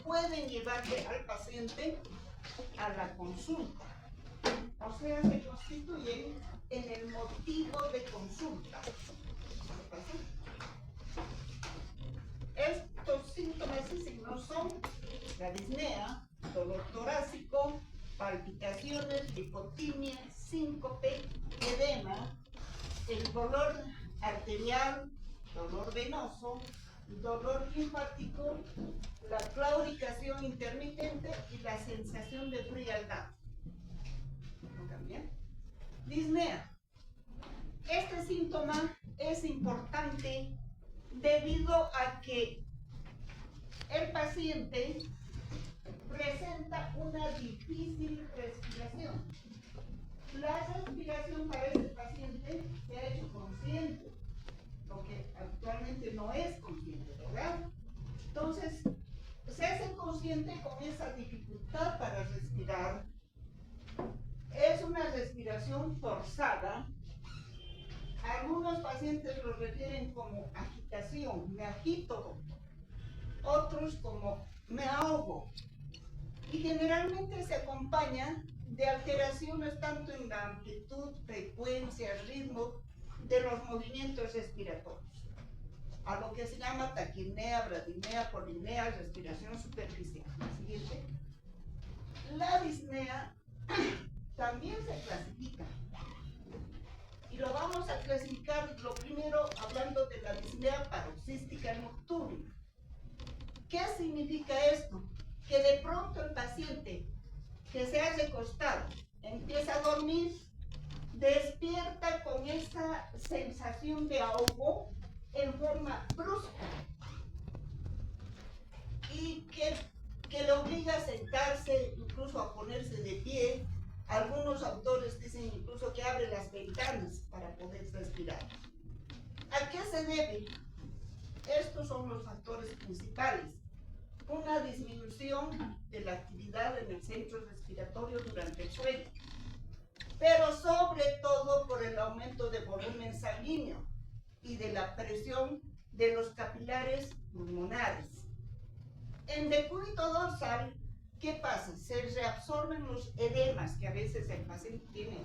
pueden llevarle al paciente a la consulta. O sea, se constituyen en el motivo de consulta. Estos síntomas y signos son la disnea, dolor torácico, palpitaciones, hipotimia, síncope, edema, el dolor arterial, dolor venoso, dolor linfático, la claudicación intermitente y la sensación de frialdad. ¿También? Disnea. Este síntoma es importante debido a que el paciente presenta una difícil respiración. La respiración para este paciente se ha hecho consciente, lo que actualmente no es consciente, ¿verdad? Entonces, se hace consciente con esa dificultad para respirar. Es una respiración forzada. Algunos pacientes lo refieren como agitación, me agito, otros como me ahogo. Y generalmente se acompaña de alteraciones tanto en la amplitud, frecuencia, ritmo de los movimientos respiratorios, a lo que se llama taquipnea, bradipnea, polinea, respiración superficial. Siguiente. La disnea también se clasifica. Y lo vamos a clasificar lo primero hablando de la disnea paroxística nocturna. ¿Qué significa esto? Que de pronto el paciente que se ha recostado empieza a dormir, despierta con esa sensación de ahogo en forma brusca y que le obliga a sentarse, incluso a ponerse de pie. Algunos autores dicen incluso que abre las ventanas para poder respirar. ¿A qué se debe? Estos son los factores principales. Una disminución de la actividad en el centro respiratorio durante el sueño, pero sobre todo por el aumento de volumen sanguíneo y de la presión de los capilares pulmonares. En decúbito dorsal, ¿qué pasa? Se reabsorben los edemas que a veces el paciente tiene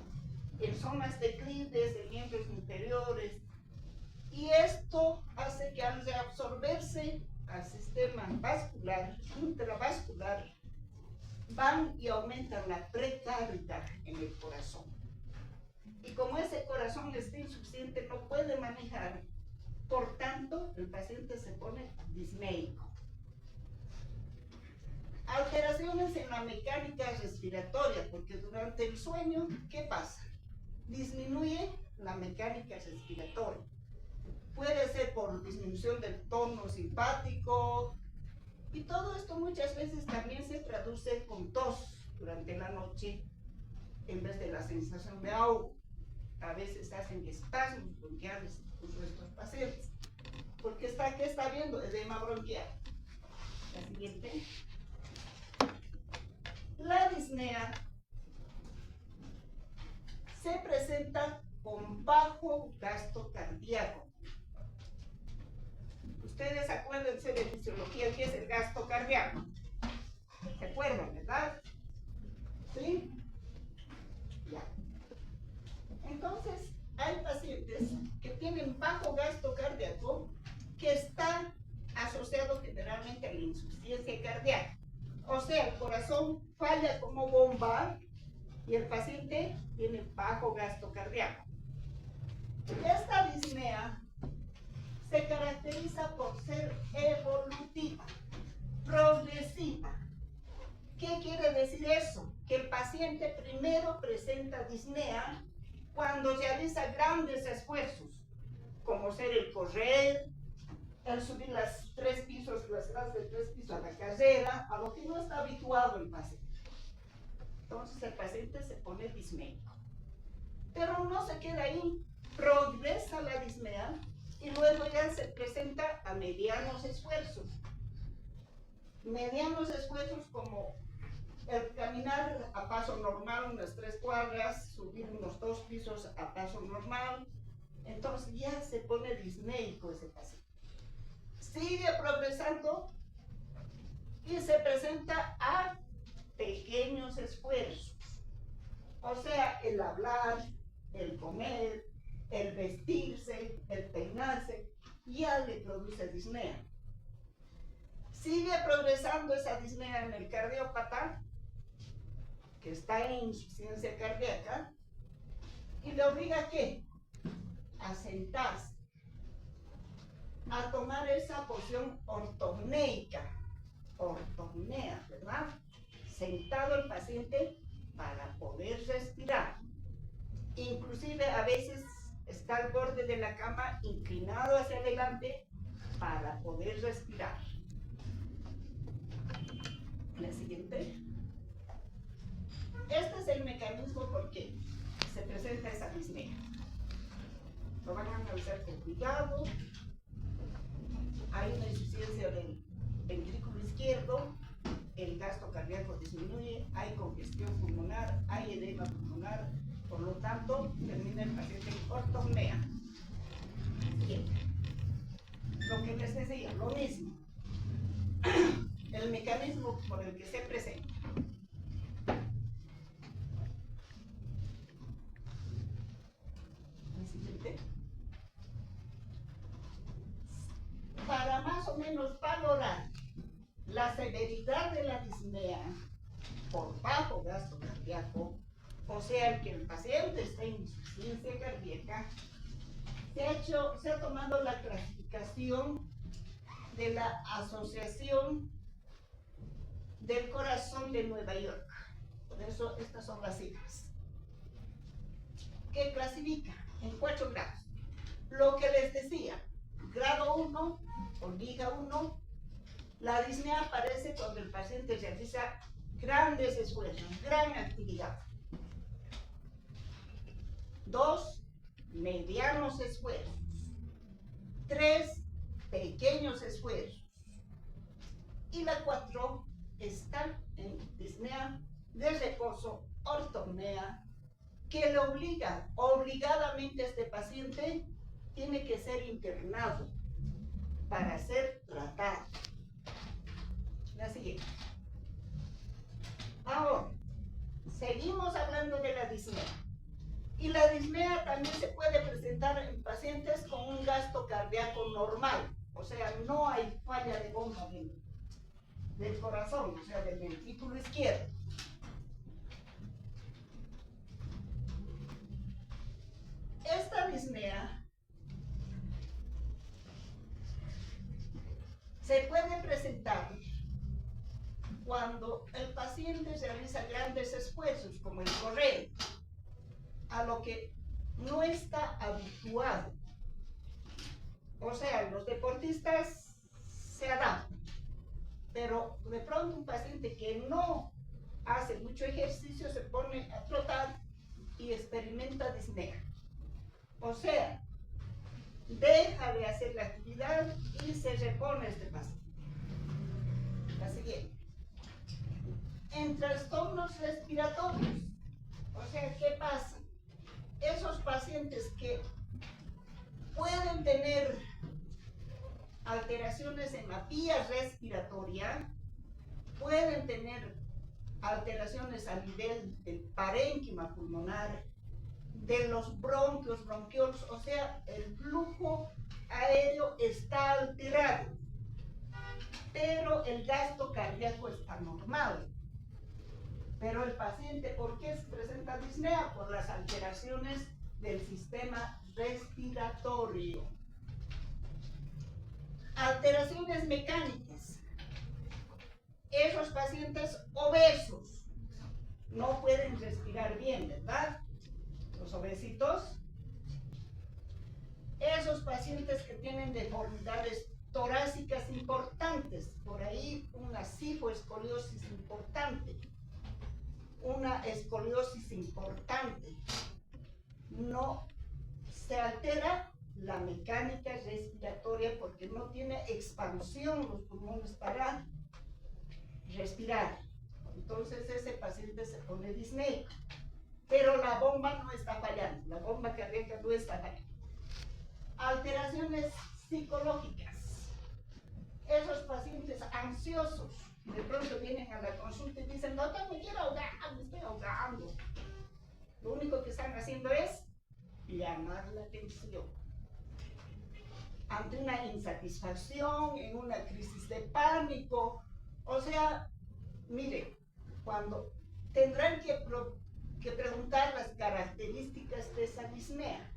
en zonas declives, de miembros inferiores, y esto hace que al reabsorberse al sistema vascular, intravascular, van y aumentan la precarga en el corazón. Y como ese corazón está insuficiente, no puede manejar, por tanto, el paciente se pone disneico. Alteraciones en la mecánica respiratoria, porque durante el sueño, ¿qué pasa? Disminuye la mecánica respiratoria. Puede ser por disminución del tono simpático, y todo esto muchas veces también se traduce con tos durante la noche en vez de la sensación de ahogo. A veces hacen espasmos bronquiales incluso estos pacientes, porque ¿qué está viendo? Edema bronquial. La siguiente. La disnea se presenta con bajo gasto cardíaco. Ustedes acuérdense de fisiología, ¿qué es el gasto cardíaco? ¿Se acuerdan, verdad? ¿Sí? Ya. Entonces, hay pacientes que tienen bajo gasto cardíaco que está asociado generalmente a la insuficiencia cardíaca. O sea, el corazón falla como bomba y el paciente tiene bajo gasto cardíaco. Esta disnea se caracteriza por ser evolutiva, progresiva. ¿Qué quiere decir eso? Que el paciente primero presenta disnea cuando realiza grandes esfuerzos, como ser el correr, el subir las escaleras de 3 pisos a la carrera, a lo que no está habituado el paciente. Entonces el paciente se pone disneico. Pero no se queda ahí, progresa la disnea y luego ya se presenta a medianos esfuerzos. Medianos esfuerzos como el caminar a paso normal unas 3 cuadras, subir unos 2 pisos a paso normal. Entonces ya se pone disneico ese paciente. Sigue progresando y se presenta O sea, el hablar, el comer, el vestirse, el peinarse, ya le produce disnea. Sigue progresando esa disnea en el cardiópata, que está en insuficiencia cardíaca, y le obliga ¿a qué? A sentarse, a tomar esa posición ortopneica, ortopnea, ¿verdad? Sentado el paciente para poder respirar. Inclusive a veces está al borde de la cama inclinado hacia adelante para poder respirar. La siguiente. Este es el mecanismo por qué se presenta esa disnea. Lo van a analizar con cuidado. Hay una insuficiencia del ventrículo izquierdo, el gasto cardíaco disminuye, hay congestión pulmonar, hay edema pulmonar, por lo tanto, termina el paciente en ortopnea. Bien. Lo que les decía, lo mismo. El mecanismo por el que se presenta. El siguiente. Para más o menos valorar la severidad de la disnea por bajo gasto cardíaco, o sea, que el paciente está en insuficiencia cardíaca, se ha tomado la clasificación de la Asociación del Corazón de Nueva York. Por eso estas son las siglas. Que clasifica en 4 grados. Lo que les decía, grado 1 o liga 1, la disnea aparece cuando el paciente realiza grandes esfuerzos, gran actividad. 2, medianos esfuerzos. 3, pequeños esfuerzos. Y la 4 está en disnea de reposo, ortopnea, que le obliga, obligadamente a este paciente, tiene que ser internado para ser tratado. La siguiente. Ahora, seguimos hablando de la disnea. Y la disnea también se puede presentar en pacientes con un gasto cardíaco normal. O sea, no hay falla de bomba del corazón, o sea, del ventrículo izquierdo. Esta disnea se puede presentar cuando el paciente realiza grandes esfuerzos, como el correr, a lo que no está habituado. O sea, los deportistas se adaptan, pero de pronto un paciente que no hace mucho ejercicio se pone a trotar y experimenta disnea. O sea, deja de hacer la actividad y se repone este paciente. La siguiente. En trastornos respiratorios. O sea, ¿qué pasa? Esos pacientes que pueden tener alteraciones en la vía respiratoria, pueden tener alteraciones a nivel del parénquima pulmonar, de los bronquios, bronquiolos, o sea, el flujo aéreo está alterado, pero el gasto cardíaco está normal. Pero el paciente, ¿por qué se presenta disnea? Por las alteraciones del sistema respiratorio. Alteraciones mecánicas. Esos pacientes obesos no pueden respirar bien, ¿verdad? Los obesitos. Esos pacientes que tienen deformidades torácicas importantes, por ahí una cifoescoliosis importante, una escoliosis importante, no se altera la mecánica respiratoria porque no tiene expansión los pulmones para respirar. Entonces ese paciente se pone disneico, pero la bomba no está fallando, la bomba cardíaca no está fallando. Alteraciones psicológicas. Esos pacientes ansiosos de pronto vienen a la consulta y dicen, doctor, me quiero ahogar, me estoy ahogando. Lo único que están haciendo es llamar la atención ante una insatisfacción, en una crisis de pánico. O sea, mire, cuando tendrán que preguntar las características de esa disnea.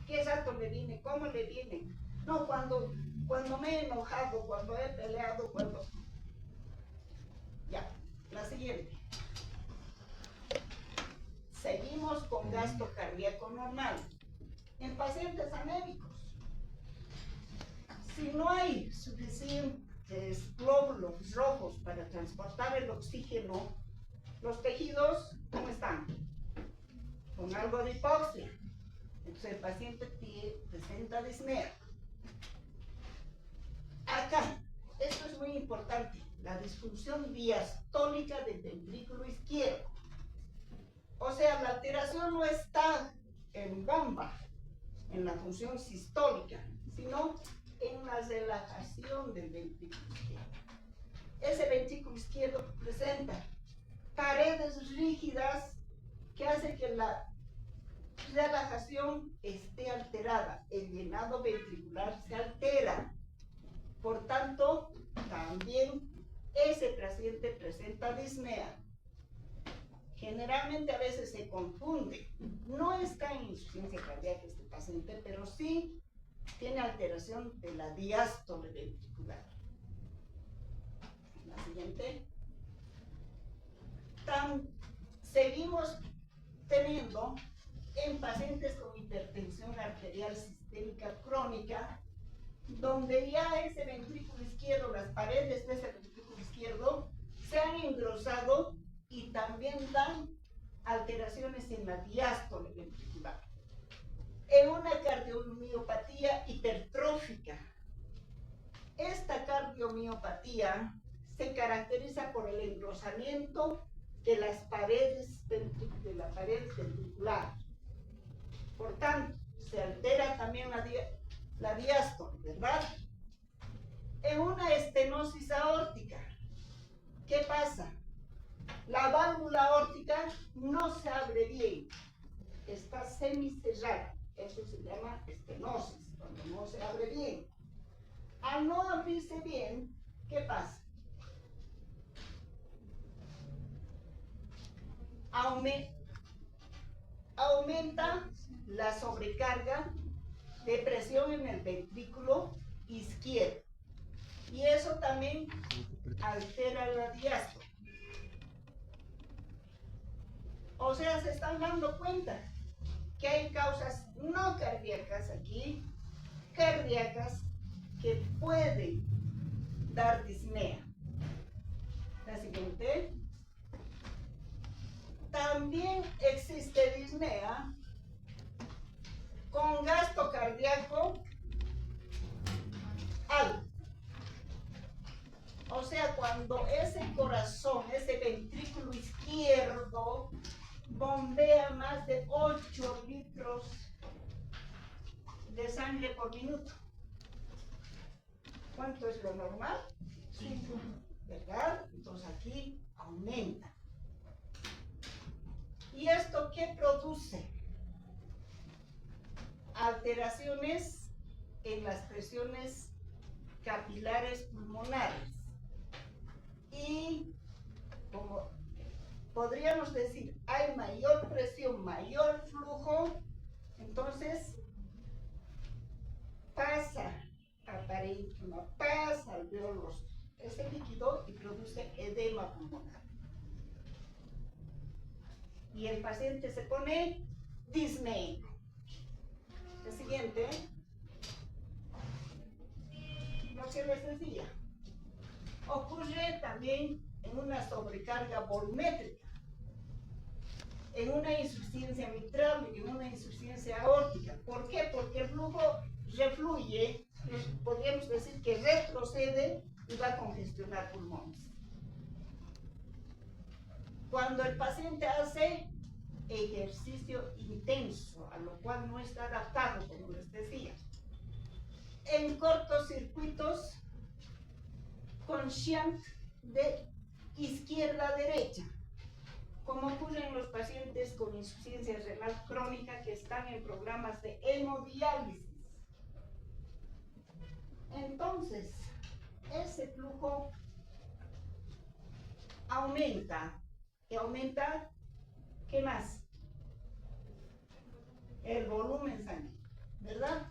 ¿Qué rato le viene? ¿Cómo le viene? No, cuando me he enojado, cuando he peleado, cuando... Ya, la siguiente. Seguimos con gasto cardíaco normal. En pacientes anémicos, si no hay suficientes glóbulos rojos para transportar el oxígeno, los tejidos, ¿cómo están? Con algo de hipoxia. Entonces el paciente presenta disnea. Acá, esto es muy importante, la disfunción diastólica del ventrículo izquierdo. O sea, la alteración no está en bomba, en la función sistólica, sino en la relajación del ventrículo izquierdo. Ese ventrículo izquierdo presenta paredes rígidas que hacen que la relajación esté alterada, el llenado ventricular se altera. Por tanto, también ese paciente presenta disnea. Generalmente a veces se confunde. No está en insuficiencia cardíaca este paciente, pero sí tiene alteración de la diástole ventricular. La siguiente. Seguimos teniendo en pacientes con hipertensión arterial sistémica crónica, donde ya ese ventrículo izquierdo, las paredes de ese ventrículo izquierdo se han engrosado y también dan alteraciones en la diástole ventricular. En una cardiomiopatía hipertrófica, esta cardiomiopatía se caracteriza por el engrosamiento de las paredes ventriculares. Por tanto, se altera también la diástole, ¿verdad? En una estenosis aórtica, ¿qué pasa? La válvula aórtica no se abre bien, está semicerrada. Eso se llama estenosis, cuando no se abre bien. Al no abrirse bien, ¿qué pasa? Aumenta la sobrecarga de presión en el ventrículo izquierdo. Y eso también altera la diástole. O sea, se están dando cuenta que hay causas no cardíacas aquí, cardíacas, que pueden dar disnea. La siguiente. También existe disnea con gasto cardíaco alto. O sea, cuando ese corazón, ese ventrículo izquierdo bombea más de 8 litros de sangre por minuto. ¿Cuánto es lo normal? 5, ¿verdad? Entonces aquí aumenta. ¿Y esto qué produce? Alteraciones en las presiones capilares pulmonares. Y como podríamos decir, hay mayor presión, mayor flujo, entonces pasa al parénquima, pasa al alveolos, ese líquido y produce edema pulmonar. Y el paciente se pone disneico. El siguiente, lo que les decía, ocurre también en una sobrecarga volumétrica, en una insuficiencia mitral y en una insuficiencia aórtica. ¿Por qué? Porque el flujo refluye, podríamos decir que retrocede y va a congestionar pulmones. Cuando el paciente hace ejercicio intenso, a lo cual no está adaptado, como les decía, en cortocircuitos con shunt de izquierda a derecha, como ocurre en los pacientes con insuficiencia renal crónica que están en programas de hemodiálisis. Entonces, ese flujo aumenta. ¿Y aumenta qué más? El volumen sanguíneo, ¿verdad?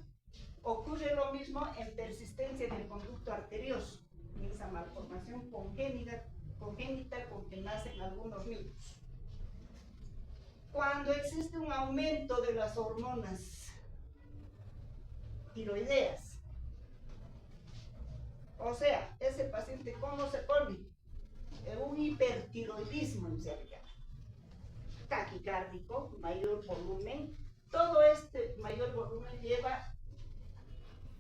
Ocurre lo mismo en persistencia del conducto arterioso, en esa malformación congénita con que nacen algunos niños. Cuando existe un aumento de las hormonas tiroideas, o sea, ese paciente, ¿cómo se pone? Un hipertiroidismo en realidad. Taquicárdico, mayor volumen. Todo este mayor volumen lleva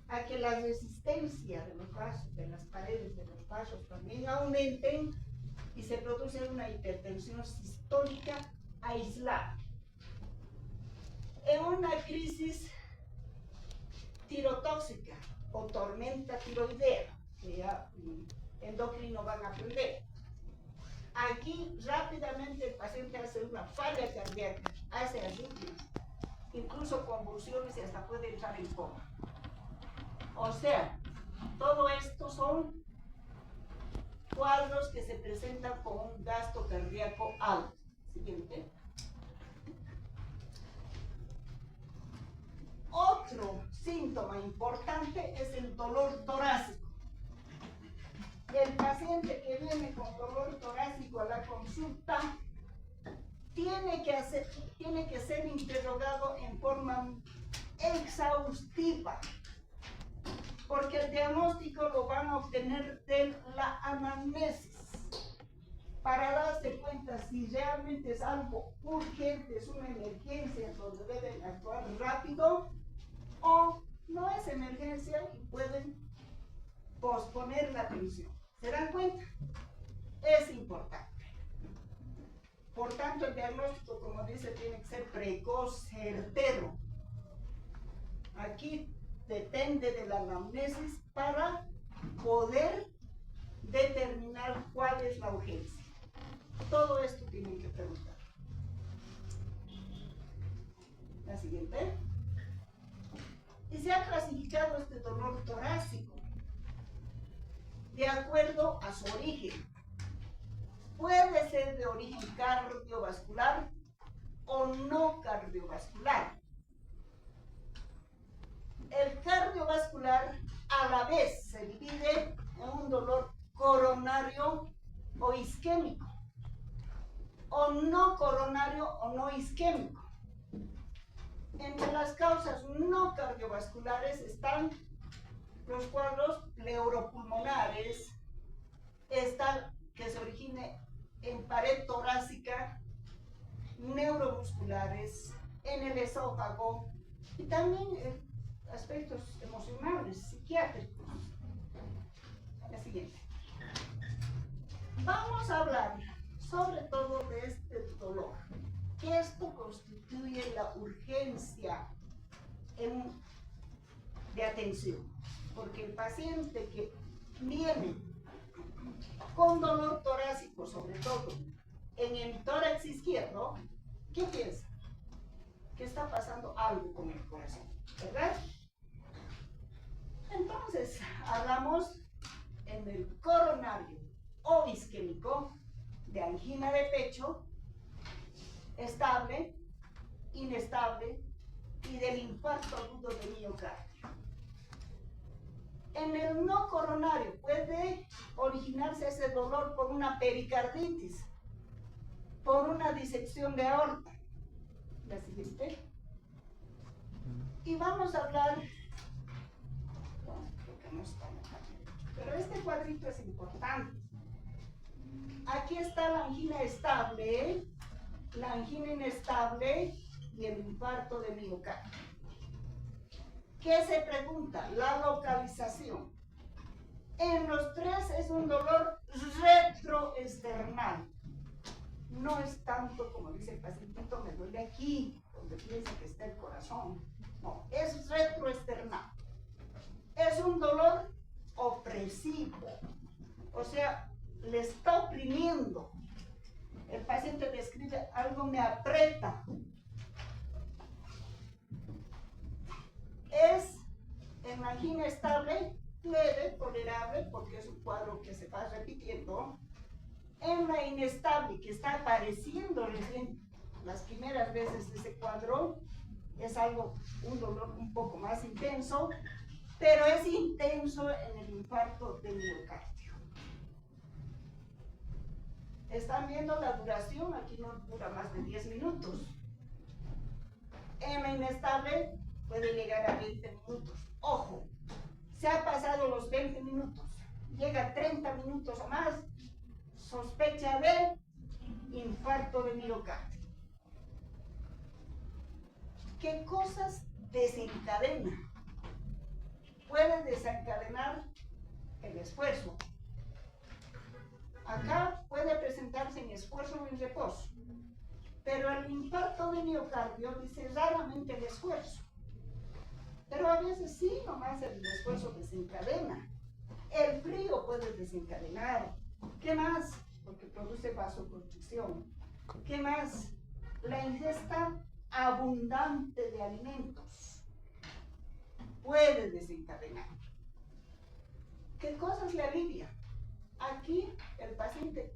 a que la resistencia de los vasos, de las paredes de los vasos también aumenten y se produce una hipertensión sistólica aislada. En una crisis tirotóxica o tormenta tiroidea, que ya endocrino van a aprender. Aquí rápidamente el paciente hace una falla cardíaca, hace arritmias, incluso convulsiones y hasta puede entrar en coma. O sea, todo esto son cuadros que se presentan con un gasto cardíaco alto. Siguiente. Otro síntoma importante es el dolor torácico. El paciente que viene con dolor torácico a la consulta tiene que ser interrogado en forma exhaustiva, porque el diagnóstico lo van a obtener de la anamnesis para darse cuenta si realmente es algo urgente, es una emergencia donde deben actuar rápido o no es emergencia y pueden posponer la atención. ¿Se dan cuenta? Es importante. Por tanto, el diagnóstico, como dice, tiene que ser precoz, certero. Aquí depende de la anamnesis para poder determinar cuál es la urgencia. Todo esto tienen que preguntar. La siguiente. Y se ha clasificado este dolor torácico de acuerdo a su origen. Puede ser de origen cardiovascular o no cardiovascular. El cardiovascular a la vez se divide en un dolor coronario o isquémico, o no coronario o no isquémico. Entre las causas no cardiovasculares están los cuadros pleuropulmonares, está que se origine en pared torácica, neuromusculares, en el esófago y también aspectos emocionales, psiquiátricos. La siguiente. Vamos a hablar sobre todo de este dolor, que esto constituye la urgencia de atención, porque el paciente que viene con dolor torácico, sobre todo en el tórax izquierdo, ¿qué piensa? Que está pasando algo con el corazón, ¿verdad? Entonces, hablamos en el coronario o isquémico de angina de pecho, estable, inestable y del infarto agudo de miocardio. En el no coronario puede originarse ese dolor por una pericarditis, por una disección de aorta. La siguiente. Y vamos a hablar, creo que no está acá, pero este cuadrito es importante. Aquí está la angina estable, la angina inestable y el infarto de miocardio. ¿Qué se pregunta? La localización. En los tres es un dolor retroesternal. No es tanto como dice el pacientito, me duele aquí, donde piensa que está el corazón. No, es retroesternal. Es un dolor opresivo. O sea, le está oprimiendo. el paciente describe algo me aprieta. Es en angina estable, leve, tolerable, porque es un cuadro que se va repitiendo. En la inestable, que está apareciendo recién las primeras veces de ese cuadro, es un dolor un poco más intenso, pero es intenso en el infarto del miocardio. Están viendo la duración, aquí no dura más de 10 minutos. En la inestable puede llegar a 20 minutos. Ojo, se ha pasado los 20 minutos, llega a 30 minutos o más, sospecha de infarto de miocardio. ¿Qué cosas desencadena? Puede desencadenar el esfuerzo. Acá puede presentarse en esfuerzo o en reposo, pero el infarto de miocardio dice raramente el esfuerzo, pero a veces sí, nomás el esfuerzo desencadena. El frío puede desencadenar. ¿Qué más? Porque produce vasoconstricción. ¿Qué más? La ingesta abundante de alimentos puede desencadenar. ¿Qué cosas le alivia? Aquí el paciente,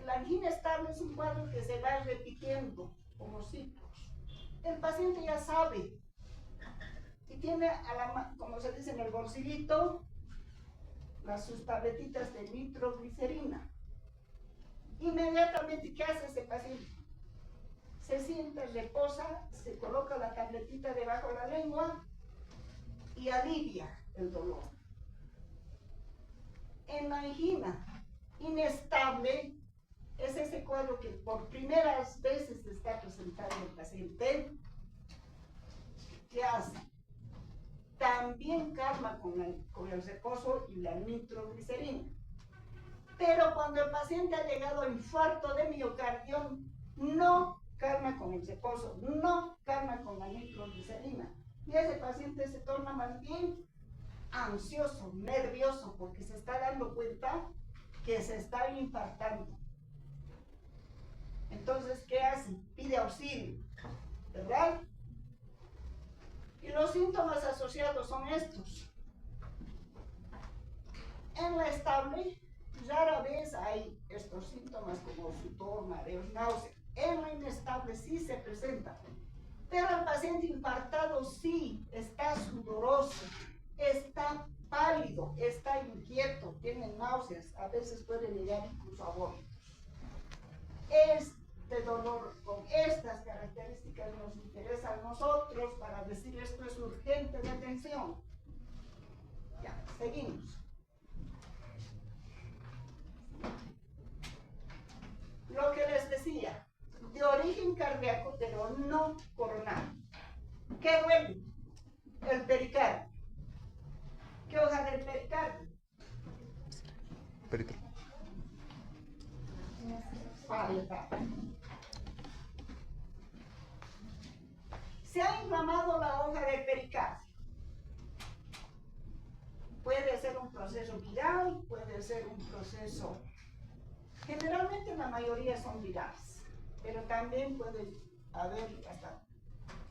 la angina estable es un cuadro que se va repitiendo como ciclos. El paciente ya sabe y tiene, como se dice en el bolsillito, sus tabletitas de nitroglicerina. Inmediatamente, ¿qué hace ese paciente? Se sienta, reposa, se coloca la tabletita debajo de la lengua y alivia el dolor. En la angina inestable es ese cuadro que por primeras veces está presentando el paciente. ¿Qué hace? También calma con el reposo y la nitroglicerina. Pero cuando el paciente ha llegado a infarto de miocardio, no calma con el reposo, no calma con la nitroglicerina. Y ese paciente se torna más bien ansioso, nervioso, porque se está dando cuenta que se está infartando. Entonces, ¿qué hace? Pide auxilio, ¿verdad? Y los síntomas asociados son estos. En la estable, rara vez hay estos síntomas como sudor, mareos, náuseas. En la inestable sí se presenta. Pero el paciente infartado sí está sudoroso, está pálido, está inquieto, tiene náuseas, a veces puede llegar incluso a vómitos. Este dolor con estas características nos interesa a nosotros para decir esto es urgente de atención. Ya, seguimos. Lo que les decía, de origen cardíaco, pero no coronario. ¿Qué duele? El pericardio. ¿Qué hoja del pericardio? Perito. Se ha inflamado la hoja del pericardio. Puede ser un proceso viral, puede ser un proceso... Generalmente la mayoría son virales, pero también puede haber hasta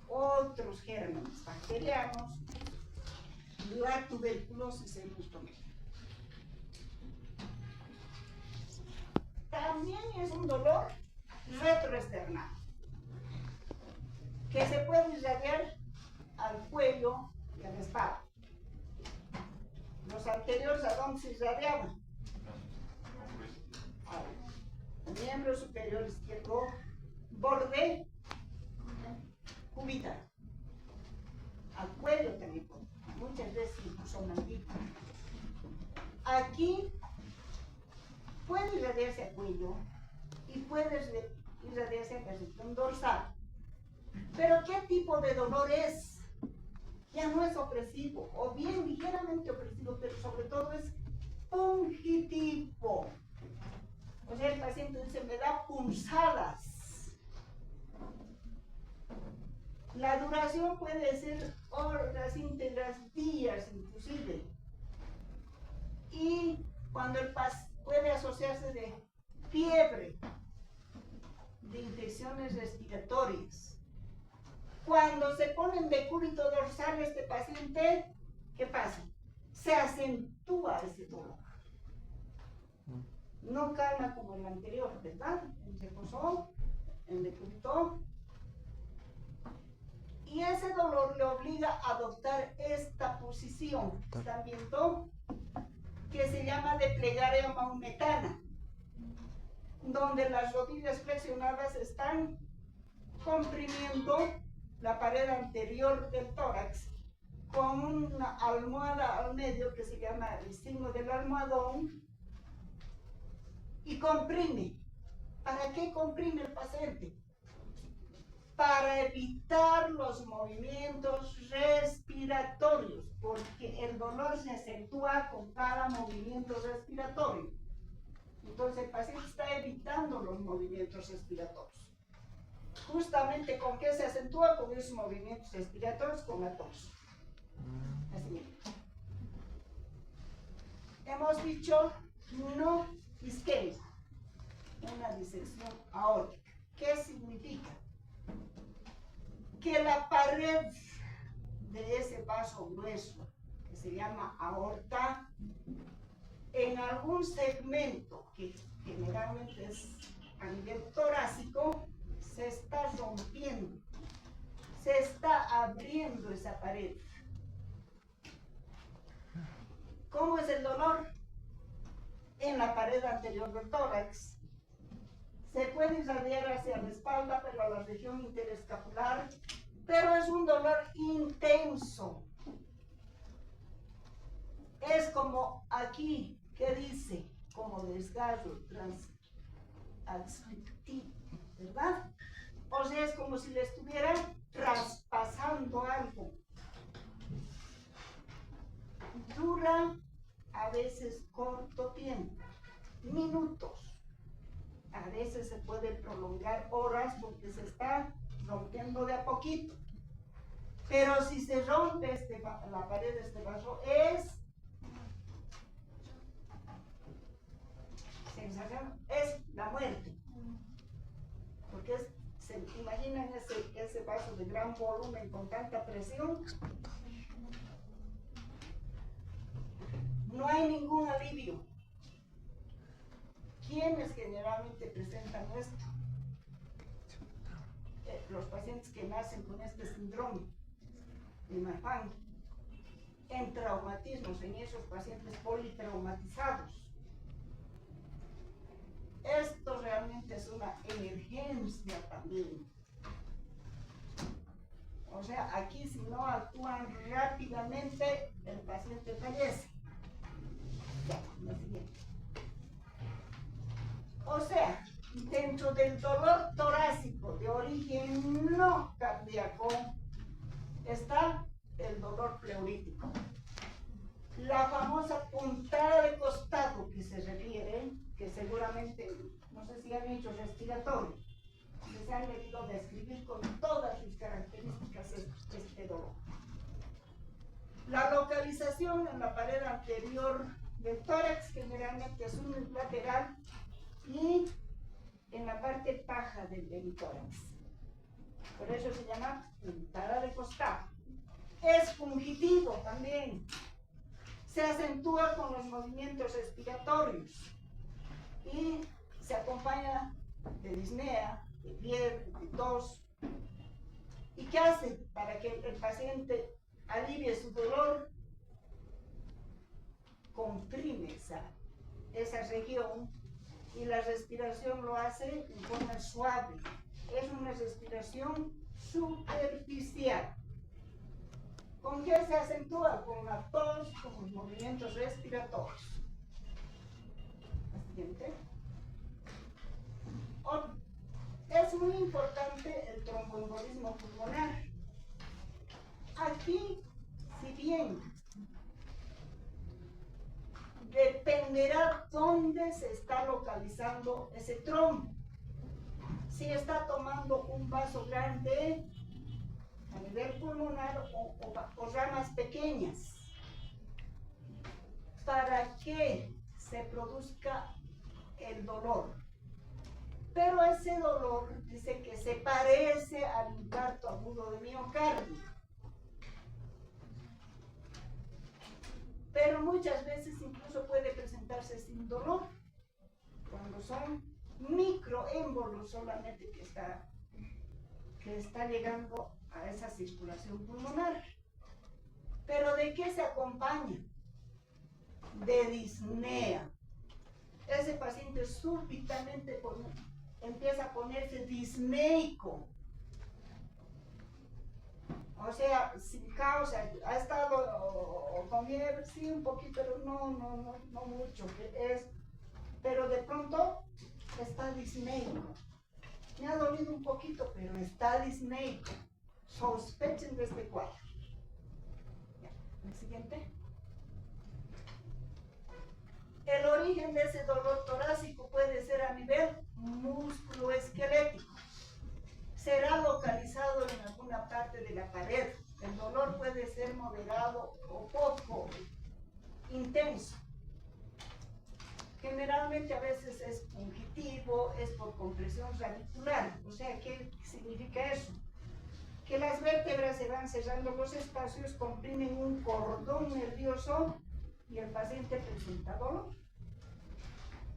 otros gérmenes bacterianos, la tuberculosis en nuestro medio. También es un dolor retroesternal, que se puede irradiar al cuello y a la espalda. Los anteriores, ¿a dónde se irradiaban? Al miembro superior izquierdo, borde cubital. Al cuello también, muchas veces incluso mandíbula. Aquí puede irradiarse al cuello y puede irradiarse a la región dorsal. Pero ¿qué tipo de dolor es? Ya no es opresivo, o bien ligeramente opresivo, pero sobre todo es pungitivo. O sea, el paciente dice, me da punzadas. La duración puede ser horas íntegras, días inclusive. Y cuando el paciente puede asociarse de fiebre, de infecciones respiratorias. Cuando se pone en decúbito dorsal este paciente, ¿qué pasa? Se acentúa ese dolor. No calma como el anterior, ¿verdad? En reposo, en decúbito. Y ese dolor le obliga a adoptar esta posición, ¿están viendo? Que se llama de plegaria maometana, donde las rodillas flexionadas están comprimiendo la pared anterior del tórax con una almohada al medio que se llama el signo del almohadón y comprime. ¿Para qué comprime el paciente? Para evitar los movimientos respiratorios, porque el dolor se acentúa con cada movimiento respiratorio. Entonces el paciente está evitando los movimientos respiratorios. Justamente ¿con qué se acentúa? Con esos movimientos respiratorios, con la tos. Así mismo. Hemos dicho no isquemia, una disección aórtica. ¿Qué significa? Que la pared de ese vaso grueso, que se llama aorta, en algún segmento, que generalmente es a nivel torácico, se está rompiendo, se está abriendo esa pared. ¿Cómo es el dolor? En la pared anterior del tórax. Se puede irradiar hacia la espalda, pero a la región interescapular, pero es un dolor intenso. Es como aquí, que dice, como desgarro transadscriptivo, ¿verdad? O sea, es como si le estuvieran traspasando algo. Dura a veces corto tiempo, minutos. A veces se puede prolongar horas porque se está rompiendo de a poquito. Pero si se rompe la pared de este vaso, es la muerte. Porque se imaginan ese vaso de gran volumen con tanta presión. No hay ningún alivio. ¿Quiénes generalmente presentan esto? Los pacientes que nacen con este síndrome de Marfan, en traumatismos, en esos pacientes politraumatizados. Esto realmente es una emergencia también. O sea, aquí si no actúan rápidamente, el paciente fallece. Ya, la siguiente. O sea, dentro del dolor torácico de origen no cardíaco está el dolor pleurítico. La famosa puntada de costado que se refiere, que seguramente, no sé si han hecho respiratorio, les han debido describir con todas sus características este dolor. La localización en la pared anterior del tórax generalmente es unilateral y en la parte baja del tórax. Por eso se llama puntada de costado. Es fungitivo también. Se acentúa con los movimientos respiratorios y se acompaña de disnea, de fiebre, de tos. ¿Y qué hace para que el paciente alivie su dolor? Comprime esa región y la respiración lo hace en forma suave. Es una respiración superficial. ¿Con qué se acentúa? Con la tos, con los movimientos respiratorios. La siguiente. Es muy importante el tromboembolismo pulmonar. Aquí, si bien dependerá dónde se está localizando ese trombo. Si está tomando un vaso grande a nivel pulmonar o ramas pequeñas. Para que se produzca el dolor. Pero ese dolor dice que se parece al infarto agudo de miocardio. Pero muchas veces incluso puede presentarse sin dolor, cuando son microémbolos solamente que está llegando a esa circulación pulmonar. ¿Pero de qué se acompaña? De disnea. Ese paciente súbitamente empieza a ponerse disneico. O sea, sin causa, ha estado con fiebre, sí, un poquito, pero no mucho, pero de pronto está disneico. Me ha dolido un poquito, pero está disneico. Sospechen de este cuadro. Ya, el siguiente. El origen de ese dolor torácico puede ser a nivel musculoesquelético. Será localizado en alguna parte de la pared. El dolor puede ser moderado o poco intenso. Generalmente a veces es fungitivo, es por compresión radicular. O sea, ¿qué significa eso? Que las vértebras se van cerrando los espacios, comprimen un cordón nervioso y el paciente presenta dolor.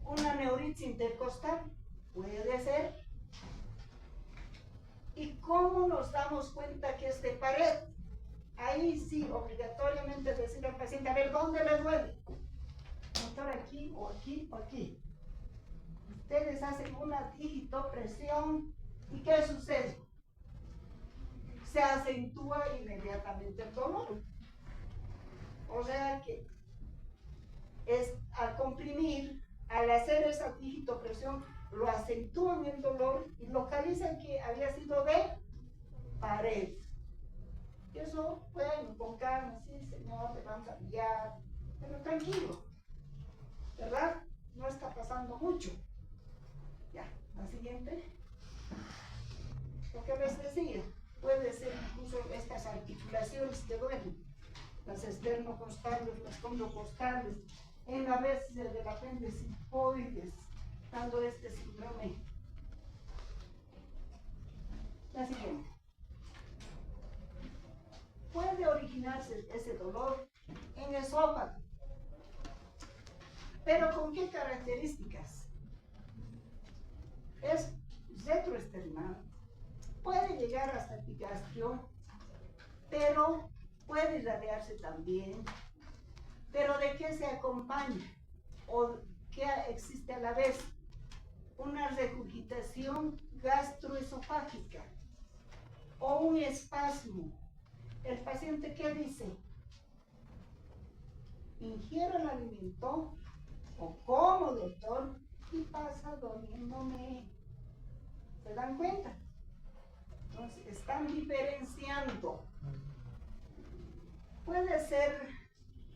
Una neuritis intercostal puede ser. ¿Y cómo nos damos cuenta que es de pared? Ahí sí, obligatoriamente decirle al paciente, a ver, ¿dónde le duele? Doctor, aquí o aquí o aquí. Ustedes hacen una digitopresión y ¿qué sucede? Se acentúa inmediatamente el dolor. O sea que al comprimir, al hacer esa digitopresión, lo acentúan el dolor y localizan que había sido de pared. Y eso, bueno, con calma, sí, señor, le vamos a enviar, pero tranquilo, ¿verdad? No está pasando mucho. Ya, la siguiente. Lo que les decía, puede ser incluso estas articulaciones que duelen, las esternocostales, las condrocostales, en la vez de la apéndice hipoides, dando este síndrome. La siguiente. Puede originarse ese dolor en el esófago, pero ¿con qué características? Es retroesternal, puede llegar hasta el epigastrio, pero puede irradiarse también. ¿Pero de qué se acompaña? ¿O qué existe a la vez? Una regurgitación gastroesofágica o un espasmo. ¿El paciente qué dice? Ingiero el alimento o como, doctor, y pasa doliéndome. ¿Se dan cuenta? Entonces, están diferenciando. Puede ser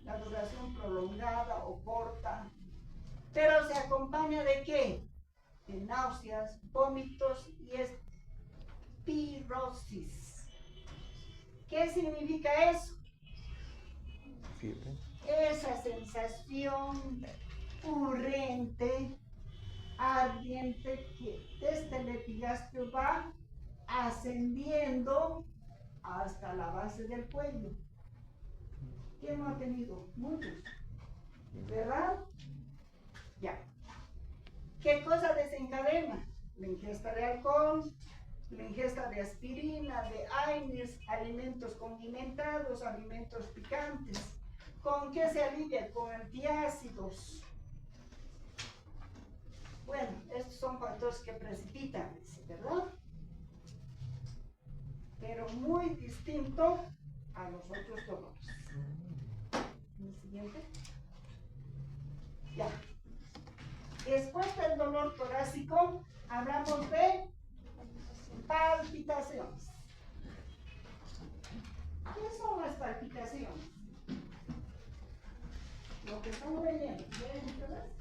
la duración prolongada o corta, pero se acompaña ¿de qué? De náuseas, vómitos y espirosis. ¿Qué significa eso? Fiebre. Esa sensación urgente, ardiente, que desde el epigastrio va ascendiendo hasta la base del cuello. ¿Quién no ha tenido? Muchos, ¿verdad? Ya. ¿Qué cosa desencadena? La ingesta de alcohol, la ingesta de aspirina, de AINES, alimentos condimentados, alimentos picantes. ¿Con qué se alivia? Con antiácidos. Bueno, estos son factores que precipitan, ¿verdad? Pero muy distinto a los otros dolores. ¿El siguiente? Ya. Después del dolor torácico, hablamos de palpitaciones. ¿Qué son las palpitaciones? Lo que estamos leyendo. ¿Ven ustedes?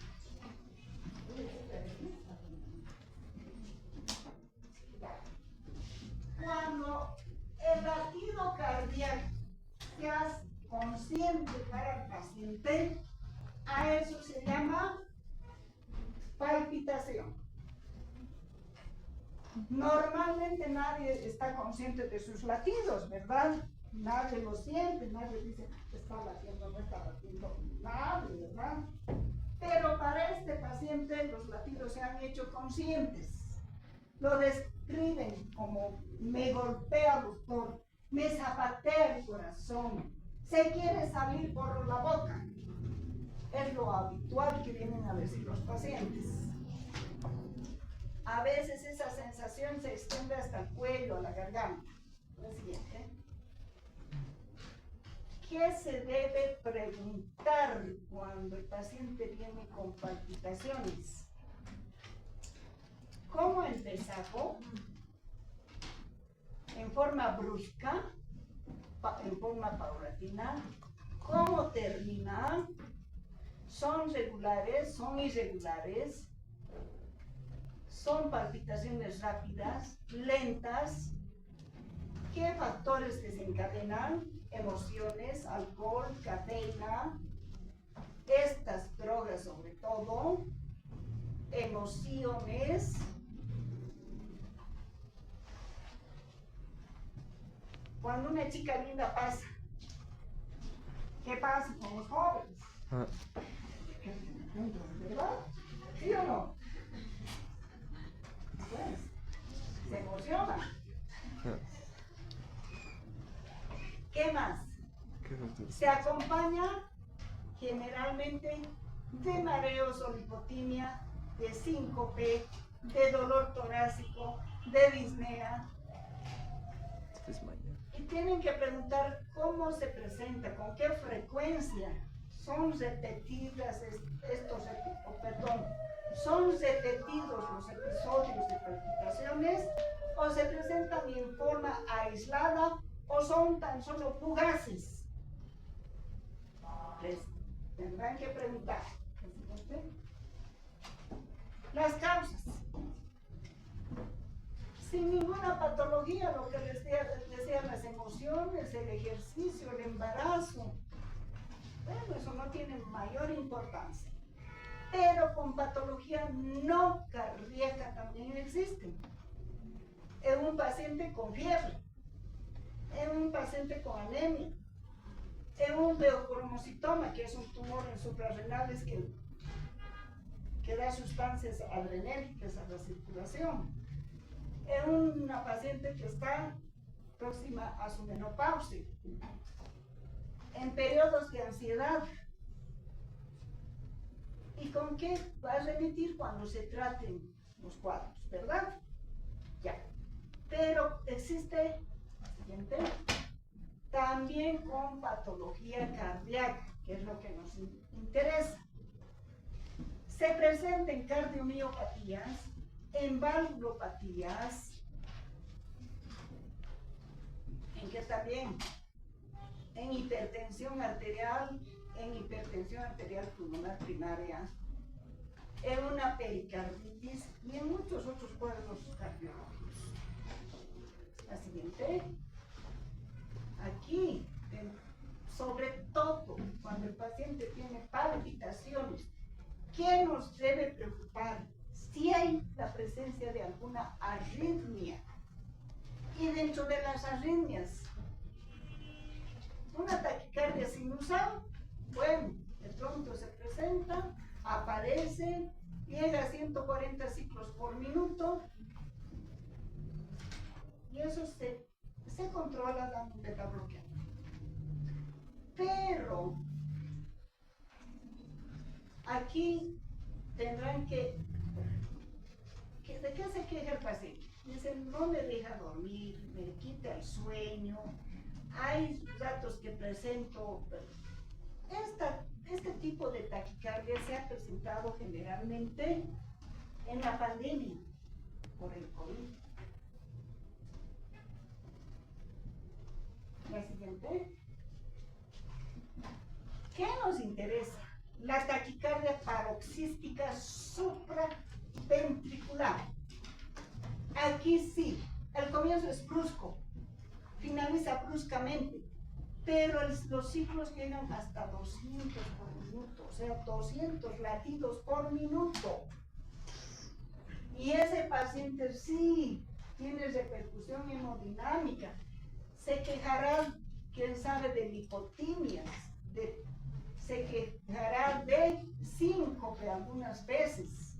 Cuando el latido cardíaco seas consciente para el paciente, a eso se llama palpitación. Normalmente nadie está consciente de sus latidos, ¿verdad? Nadie lo siente, nadie dice, está latiendo, no está latiendo, nadie, ¿verdad? Pero para este paciente los latidos se han hecho conscientes. Lo describen como me golpea, doctor, me zapatea el corazón, se quiere salir por la boca. Es lo habitual que vienen a decir los pacientes. A veces esa sensación se extiende hasta el cuello, a la garganta. La siguiente. ¿Qué se debe preguntar cuando el paciente viene con palpitaciones? ¿Cómo empezó? ¿En forma brusca? ¿En forma paulatina? ¿Cómo termina? ¿Son regulares? ¿Son irregulares? ¿Son palpitaciones rápidas? ¿Lentas? ¿Qué factores desencadenan? Emociones, alcohol, cafeína, estas drogas sobre todo, emociones. Cuando una chica linda pasa, ¿qué pasa con los jóvenes? ¿Verdad? ¿Sí o no? Pues, se emociona. ¿Qué más? Se acompaña generalmente de mareos o lipotimia, de síncope, de dolor torácico, de disnea. Y tienen que preguntar cómo se presenta, con qué frecuencia. Son repetidas son repetidos los episodios de palpitaciones o se presentan en forma aislada o son tan solo fugaces. Les tendrán que preguntar. Las causas. Sin ninguna patología, lo que decían las emociones, el ejercicio, el embarazo. Bueno, eso no tiene mayor importancia. Pero con patología no cardíaca también existen. En un paciente con fiebre, en un paciente con anemia, en un leucomocitoma, que es un tumor en suprarrenales que da sustancias adrenérgicas a la circulación, en una paciente que está próxima a su menopausia, en periodos de ansiedad. ¿Y con qué va a remitir cuando se traten los cuadros, verdad? Ya. Pero existe, siguiente, también con patología cardíaca, que es lo que nos interesa. Se presenta en cardiomiopatías, en valvulopatías, en que también en hipertensión arterial pulmonar primaria, en una pericarditis y en muchos otros cuadros cardiológicos. La siguiente. Aquí, sobre todo cuando el paciente tiene palpitaciones, ¿qué nos debe preocupar? Si hay la presencia de alguna arritmia. Y dentro de las arritmias, una taquicardia sinusal, bueno, de pronto se presenta, aparece, llega a 140 ciclos por minuto y eso se controla dando un beta bloqueador. Pero aquí tendrán ¿de qué se queja el paciente? Dicen, no me deja dormir, me quita el sueño, hay datos que presento. Este tipo de taquicardia se ha presentado generalmente en la pandemia por el COVID. La siguiente. ¿Qué nos interesa? La taquicardia paroxística supraventricular. Aquí sí, el comienzo es brusco, finaliza bruscamente, pero los ciclos llegan hasta 200 por minuto, o sea, 200 latidos por minuto. Y ese paciente sí tiene repercusión hemodinámica. Se quejará, quién sabe, de lipotimias, se quejará de síncope algunas veces.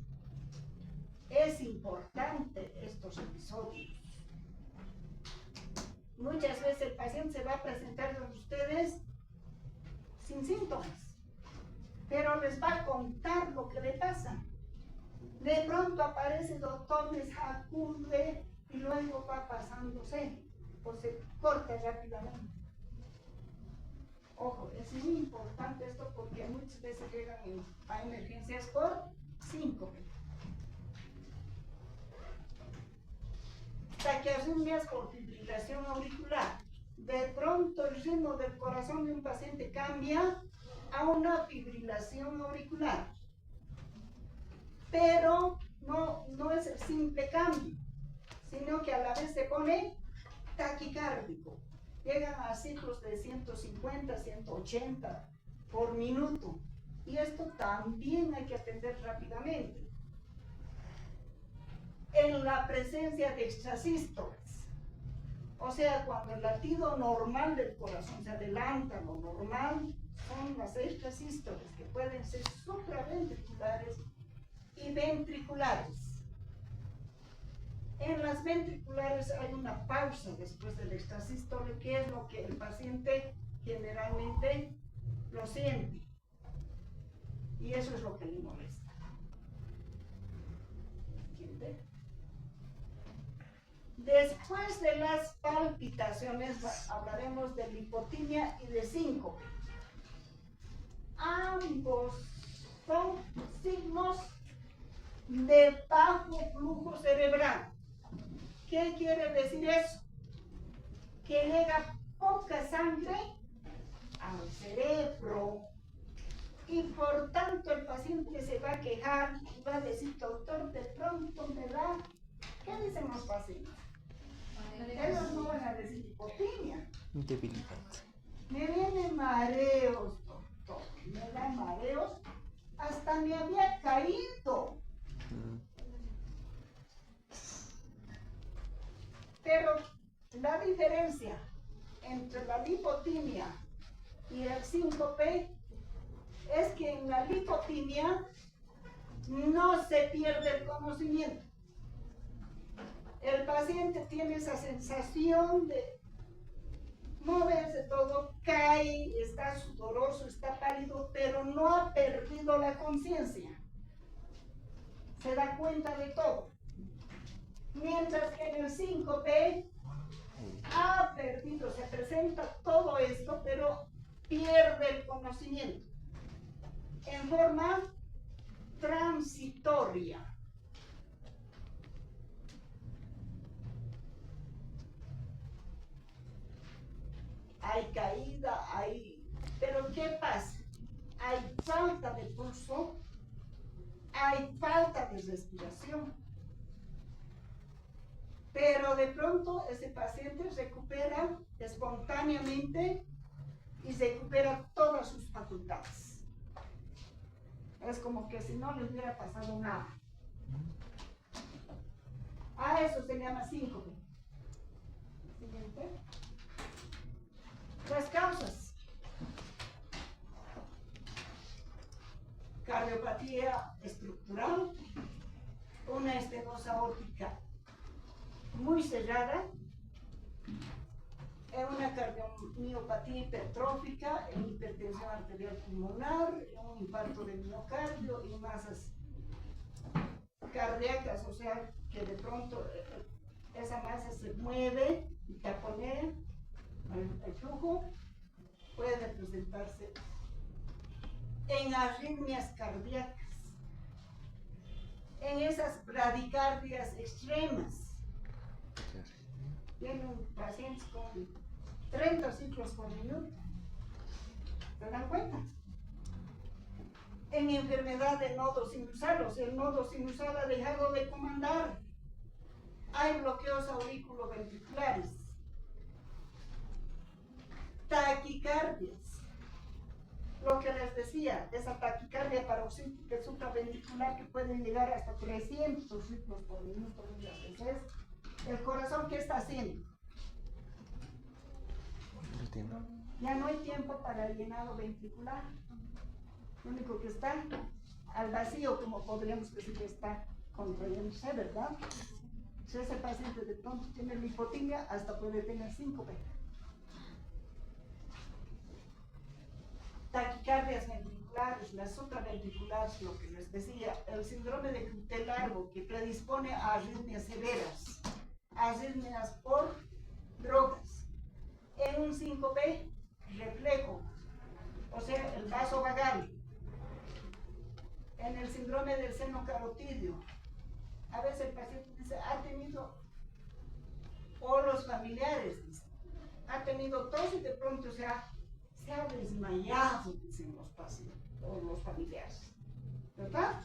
Es importante estos episodios. Muchas veces el paciente se va a presentar con ustedes sin síntomas, pero les va a contar lo que le pasa. De pronto aparece el doctor, les acude y luego va pasándose o se corta rápidamente. Ojo, es muy importante esto porque muchas veces llegan a emergencias por síncope. Taquiarritmias por fibrilación auricular. De pronto el ritmo del corazón de un paciente cambia a una fibrilación auricular. Pero no es el simple cambio, sino que a la vez se pone taquicárdico. Llegan a ciclos de 150, 180 por minuto. Y esto también hay que atender rápidamente. En la presencia de extrasístoles, o sea, cuando el latido normal del corazón se adelanta a lo normal, son las extrasístoles que pueden ser supraventriculares y ventriculares. En las ventriculares hay una pausa después del extrasístole, que es lo que el paciente generalmente lo siente. Y eso es lo que le molesta. ¿Entiende? Después de las palpitaciones hablaremos de lipotimia y de síncope. Ambos son signos de bajo flujo cerebral. ¿Qué quiere decir eso? Que llega poca sangre al cerebro y por tanto el paciente se va a quejar y va a decir, doctor, de pronto me da, ¿qué dicen los pacientes? Ellos no van a decir hipotimia. Debilidad. Me vienen mareos, doctor, me dan mareos, hasta me había caído. Pero la diferencia entre la lipotimia y el síncope es que en la lipotimia no se pierde el conocimiento. El paciente tiene esa sensación de moverse todo, cae, está sudoroso, está pálido, pero no ha perdido la conciencia. Se da cuenta de todo. Mientras que en el síncope ha perdido, se presenta todo esto, pero pierde el conocimiento en forma transitoria. Hay caída, pero ¿qué pasa? Hay falta de pulso, hay falta de respiración. Pero de pronto ese paciente recupera espontáneamente y recupera todas sus facultades. Es como que si no le hubiera pasado nada. A eso se llama síncope. Siguiente. Las causas. Cardiopatía estructural, una estenosis aórtica muy cerrada, una cardiomiopatía hipertrófica, hipertensión arterial pulmonar, un infarto de miocardio y masas cardíacas, o sea que de pronto esa masa se mueve y taponea el flujo, puede presentarse en arritmias cardíacas, en esas bradicardias extremas. Tienen pacientes con 30 ciclos por minuto. ¿Se dan cuenta? En enfermedad de nodo sinusal, o sea, el nodo sinusal ha dejado de comandar. Hay bloqueos auriculoventriculares. Taquicardias. Lo que les decía, esa taquicardia paroxística supraventricular que puede llegar hasta 300 ciclos por minuto muchas veces. ¿El corazón qué está haciendo? El tiempo. Ya no hay tiempo para el llenado ventricular. Lo único que está al vacío, como podríamos decir que está contrayéndose, ¿verdad? Si ese paciente de pronto tiene lipotimia, hasta puede tener síncope. Taquicardias ventriculares, las supraventriculares, lo que les decía, el síndrome de Creutzfeldt-Largo, que predispone a arritmias severas, arritmias por drogas. En un síncope reflejo, o sea, el vaso vagal. En el síndrome del seno carotídeo, a veces el paciente dice, ha tenido, o los familiares dicen, ha tenido tos y de pronto se ha desmayado, dicen los pacientes o los familiares, ¿verdad?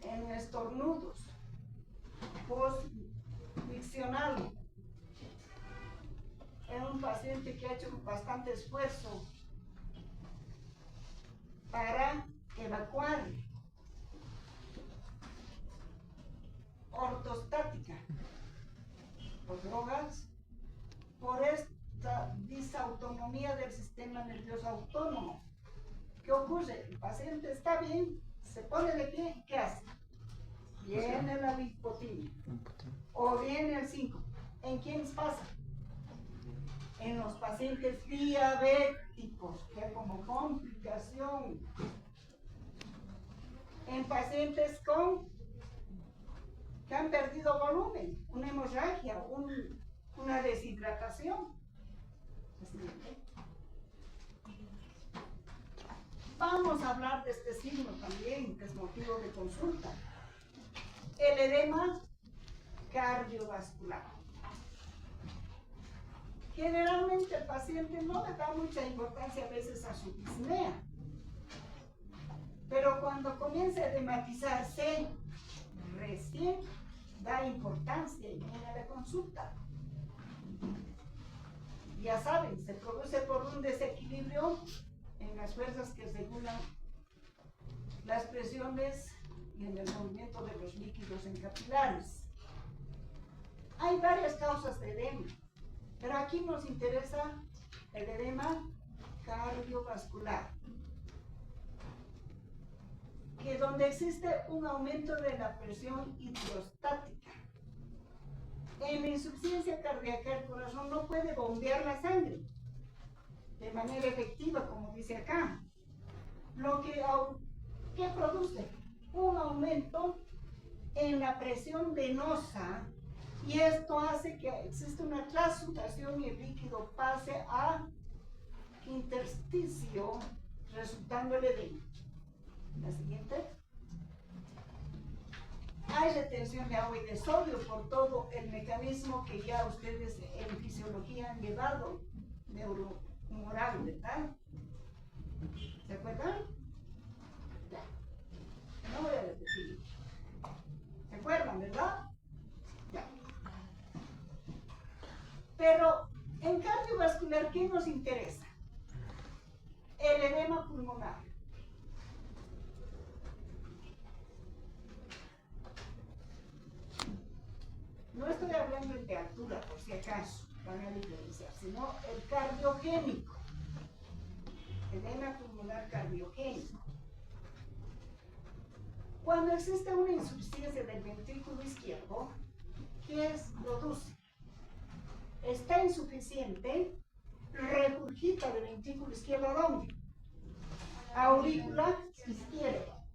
En estornudos, post-miccional, en un paciente que ha hecho bastante esfuerzo para evacuar, ortostática, por drogas, por esta disautonomía del sistema nervioso autónomo. ¿Qué ocurre? El paciente está bien, se pone de pie, ¿qué hace? Viene la lipotimia o viene el síncope. ¿En quiénes pasa? En los pacientes diabéticos, que como complicación. En pacientes que han perdido volumen, una hemorragia, una deshidratación. Vamos a hablar de este signo también, que es motivo de consulta. El edema cardiovascular. Generalmente el paciente no le da mucha importancia a veces a su disnea, pero cuando comienza a edematizarse, recién da importancia y viene a la consulta. Ya saben, se produce por un desequilibrio en las fuerzas que regulan las presiones y en el movimiento de los líquidos en capilares. Hay varias causas de edema, pero aquí nos interesa el edema cardiovascular, que donde existe un aumento de la presión hidrostática. En la insuficiencia cardíaca el corazón no puede bombear la sangre de manera efectiva, como dice acá. ¿Qué produce? Un aumento en la presión venosa, y esto hace que exista una transsudación y el líquido pase a intersticio, resultando el edema. La siguiente. Hay retención de agua y de sodio por todo el mecanismo que ya ustedes en fisiología han llevado, neurohumoral, ¿verdad? ¿Se acuerdan? Ya. No voy a repetir. ¿Se acuerdan, verdad? Ya. Pero en cardiovascular, ¿qué nos interesa? El edema pulmonar. No estoy hablando de altura, por si acaso, van a diferenciar, sino el cardiogénico. Edema pulmonar cardiogénico. Cuando existe una insuficiencia del ventrículo izquierdo, ¿qué produce? Está insuficiente, regurgita del ventrículo izquierdo, ¿a dónde? Aurícula izquierda.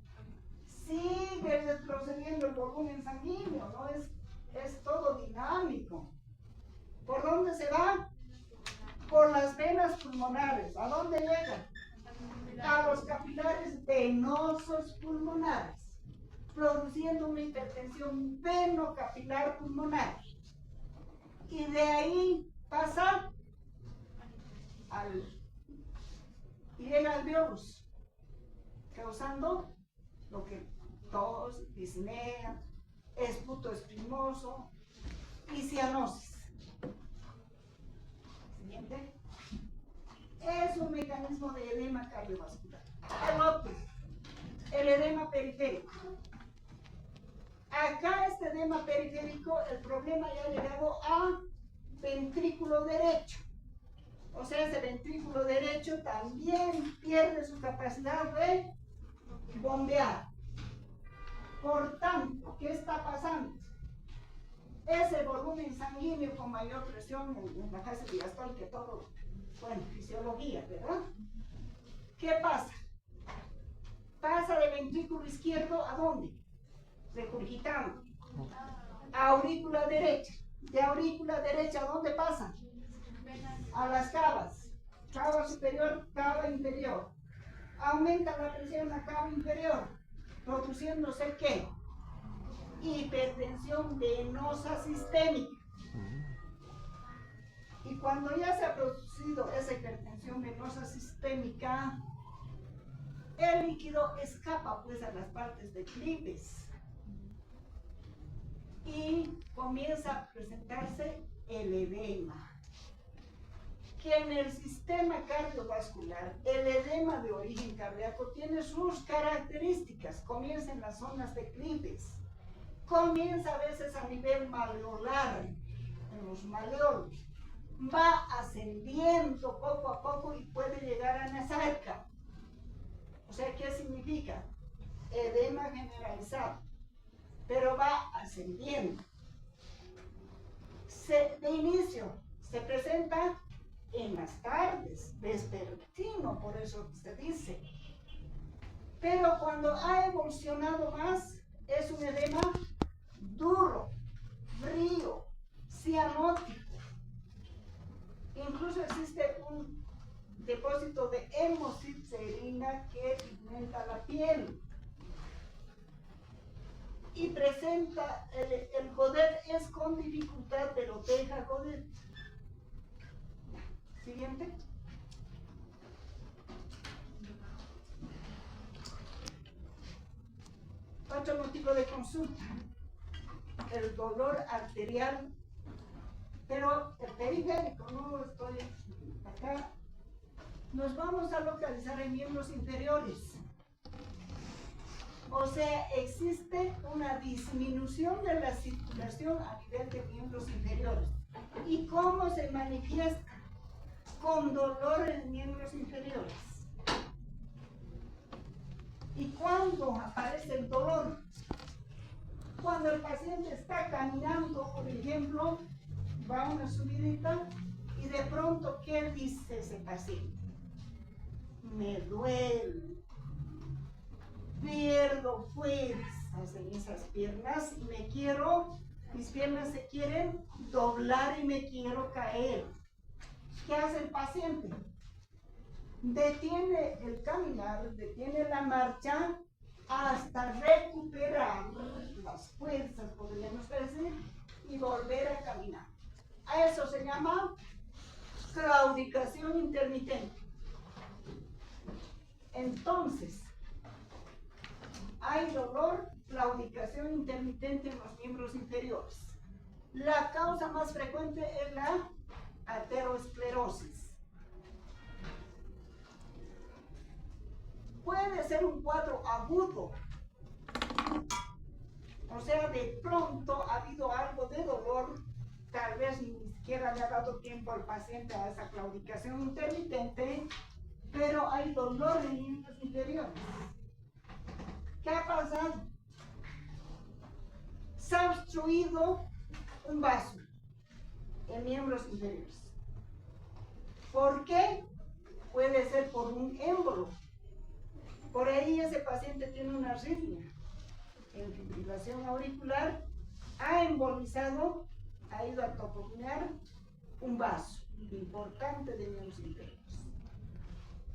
Sigue retrocediendo el volumen sanguíneo, ¿no? Es todo dinámico. ¿Por dónde se va? Por las venas pulmonares. ¿A dónde llega? A los capilares venosos pulmonares, produciendo una hipertensión venocapilar pulmonar. Y de ahí pasa y llega al alveolus, causando lo que tos, disnea, esputo espumoso y cianosis. Siguiente. Es un mecanismo de edema cardiovascular. El otro, el edema periférico. Acá este edema periférico, el problema ya ha llegado a ventrículo derecho. O sea, ese ventrículo derecho también pierde su capacidad de bombear. Por tanto, ¿qué está pasando? Ese volumen sanguíneo con mayor presión en la fase diastólica, todo, bueno, fisiología, ¿verdad? ¿Qué pasa? Pasa de ventrículo izquierdo ¿a dónde? Regurgitando. A aurícula derecha. De aurícula derecha, ¿a dónde pasa? A las cavas. Cava superior, cava inferior. Aumenta la presión en la cava inferior, produciéndose ¿qué? Hipertensión venosa sistémica. Y cuando ya se ha producido esa hipertensión venosa sistémica, el líquido escapa pues a las partes de Clipes y comienza a presentarse el edema. Que en el sistema cardiovascular, el edema de origen cardíaco tiene sus características. Comienza en las zonas de Clipes, comienza a veces a nivel maleolar, en los maleolos, va ascendiendo poco a poco y puede llegar a nasarca. O sea, ¿qué significa? Edema generalizado, pero va ascendiendo. De inicio se presenta en las tardes, vespertino, por eso se dice. Pero cuando ha evolucionado más, es un edema duro, frío, cianótico. Incluso existe un depósito de hemocitserina que pigmenta la piel. Y presenta el Godet es con dificultad, pero deja Godet. Siguiente. Otro motivo de consulta, el dolor arterial, pero el periférico, no estoy acá. Nos vamos a localizar en miembros inferiores. O sea, existe una disminución de la circulación a nivel de miembros inferiores. ¿Y cómo se manifiesta? Con dolor en miembros inferiores. ¿Y cuándo aparece el dolor? Cuando el paciente está caminando, por ejemplo, va a una subidita y de pronto, ¿qué dice ese paciente? Me duele, pierdo fuerzas en esas piernas y mis piernas se quieren doblar y me quiero caer. ¿Qué hace el paciente? Detiene el caminar, detiene la marcha hasta recuperar las fuerzas, podríamos decir, y volver a caminar. A eso se llama claudicación intermitente. Entonces, hay dolor, claudicación intermitente en los miembros inferiores. La causa más frecuente es la aterosclerosis. Puede ser un cuadro agudo, o sea, de pronto ha habido algo de dolor, tal vez ni siquiera le ha dado tiempo al paciente a esa claudicación intermitente, pero hay dolor en miembros inferiores. ¿Qué ha pasado? Se ha obstruido un vaso en miembros inferiores. ¿Por qué? Puede ser por un émbolo. Por ahí ese paciente tiene una arritmia en fibrilación auricular, ha embolizado, ha ido a toponear un vaso importante de miembros inferiores.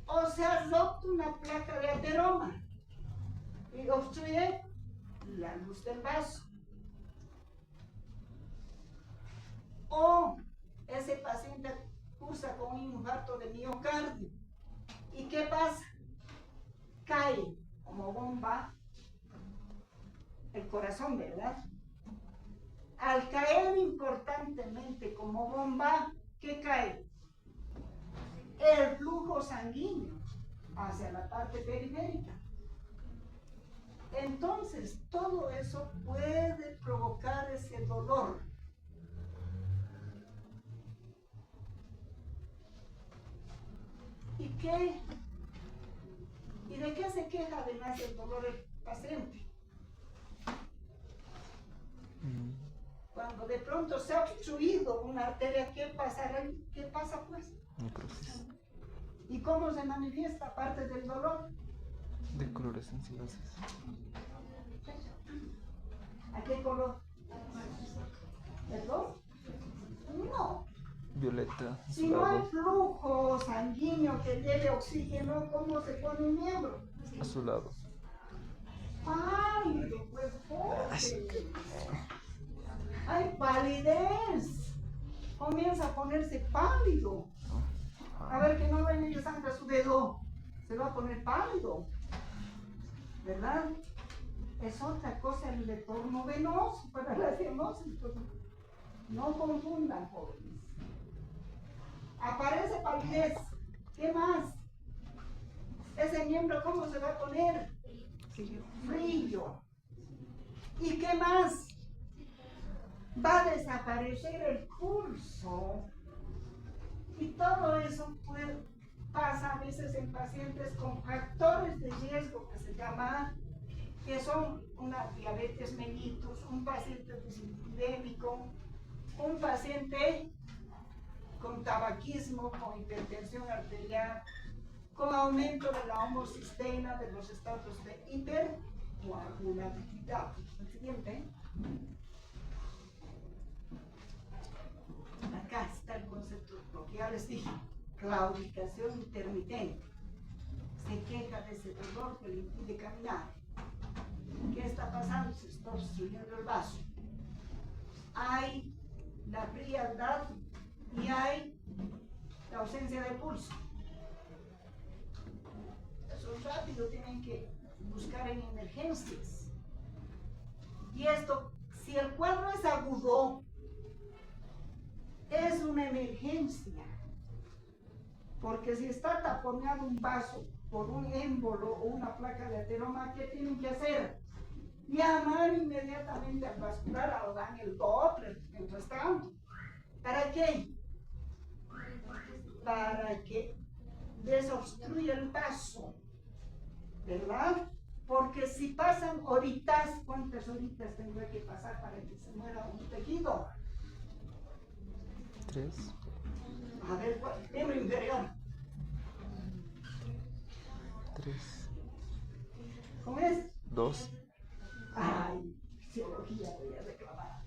O se ha roto una placa de ateroma y obstruye la luz del vaso. O ese paciente cursa con un infarto de miocardio. ¿Y qué pasa? Cae como bomba el corazón, ¿verdad? Al caer importantemente como bomba, ¿qué cae? El flujo sanguíneo hacia la parte periférica. Entonces, todo eso puede provocar ese dolor. ¿Y qué? ¿Y de qué se queja además el dolor el paciente? Cuando de pronto se ha obstruido una arteria, ¿qué pasará? ¿Qué pasa pues? Necrosis. ¿Y cómo se manifiesta aparte del dolor? De colores sensibles. ¿A qué color? ¿Perdón? No. Violeta. Si no hay Azulado. flujo sanguíneo que lleve oxígeno, ¿cómo se pone un miembro? Azulado. Pálido, pues pobre. Hay palidez. Comienza a ponerse pálido. A ver que no vaya y sangra su dedo. Se va a poner pálido. ¿Verdad? Es otra cosa el retorno venoso para la cianosis. Pues, no confundan, jóvenes. Aparece palidez. ¿Qué más? Ese miembro, ¿cómo se va a poner? Frío. ¿Y qué más? Va a desaparecer el pulso. Y todo eso pasa a veces en pacientes con factores de riesgo que se llama, que son una diabetes mellitus, un paciente dislipidémico, un paciente con tabaquismo, con hipertensión arterial, con aumento de la homocisteína, de los estados de hipercoagulabilidad. El siguiente. Acá está el concepto, lo que ya les dije, claudicación intermitente. Se queja de ese dolor que le impide caminar. ¿Qué está pasando? Se está obstruyendo el vaso. Hay la frialdad y hay la ausencia de pulso. Eso es rápido, tienen que buscar en emergencias. Y esto, si el cuadro es agudo, es una emergencia. Porque si está taponeado un vaso por un émbolo o una placa de ateroma, ¿qué tienen que hacer? Llamar inmediatamente al vascular, o dan el Doppler, mientras tanto. ¿Para qué? Para que desobstruya el vaso, ¿verdad? Porque si pasan horitas, ¿cuántas horitas tendría que pasar para que se muera un tejido? 3. A ver, miembro inferior. 3. ¿Cómo es? 2. Ay, fisiología voy a reclamar.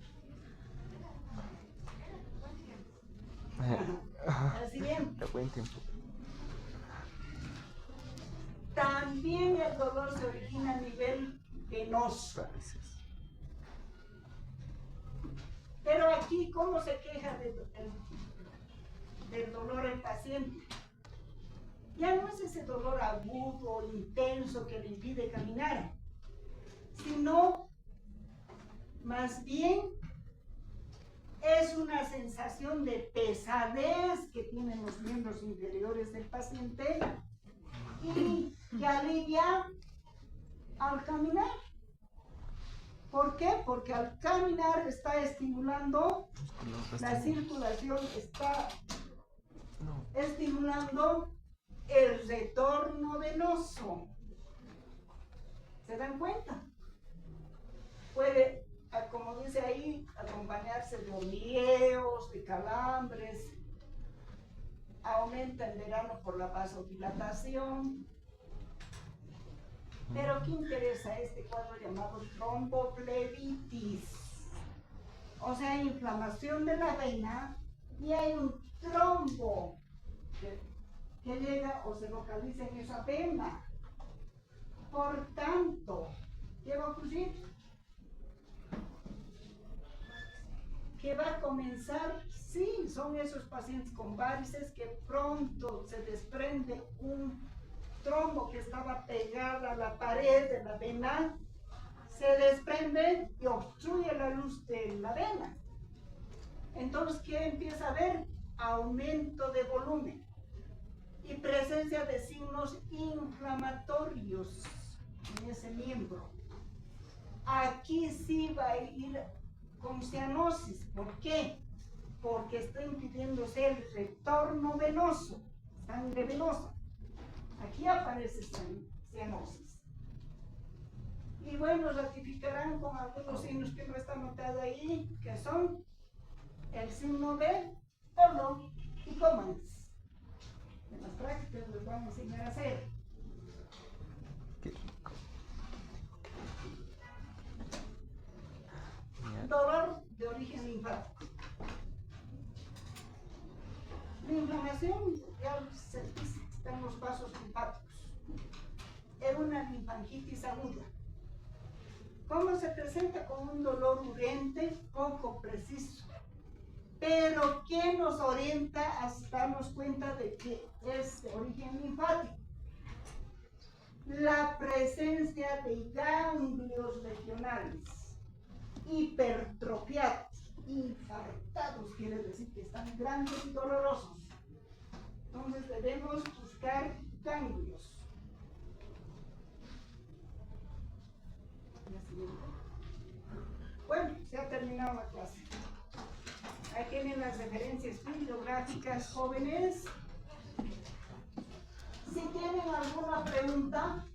Así bien. De buen tiempo. También el dolor se origina a nivel venoso. Parálisis. Pero aquí, ¿cómo se queja del dolor el paciente? Ya no es ese dolor agudo, intenso que le impide caminar, sino más bien es una sensación de pesadez que tienen los miembros inferiores del paciente y que alivia al caminar. ¿Por qué? Porque al caminar está estimulando la circulación, está estimulando el retorno venoso. ¿Se dan cuenta? Puede, como dice ahí, acompañarse de hormigueos, de calambres, aumenta en verano por la vasodilatación. Pero ¿qué interesa este cuadro llamado tromboflebitis? O sea, inflamación de la vena y hay un trombo que llega o se localiza en esa vena. Por tanto, ¿qué va a ocurrir? Que va a comenzar, sí, son esos pacientes con varices que pronto se desprende un trombo que estaba pegado a la pared de la vena, se desprende y obstruye la luz de la vena. Entonces, ¿qué empieza a haber? Aumento de volumen y presencia de signos inflamatorios en ese miembro. aquí sí va a ir con cianosis. ¿Por qué? Porque está impidiéndose el retorno venoso, sangre venosa. Aquí aparece cianosis. Y bueno, ratificarán con algunos signos que no están notados ahí, que son el signo de Olo y Commons. En las prácticas les van a enseñar a hacer. Qué rico. Genial. Dolor de origen linfático. La inflamación ya se dice que está en los vasos linfáticos. Es una linfangitis aguda. ¿Cómo se presenta? Con un dolor urgente, poco preciso. Pero ¿qué nos orienta a darnos cuenta de que es de origen linfático? La presencia de ganglios regionales hipertrofiados, infartados, quiere decir que están grandes y dolorosos. Entonces debemos buscar ganglios. Bueno, se ha terminado la clase. Ahí tienen las referencias bibliográficas, jóvenes. Si tienen alguna pregunta,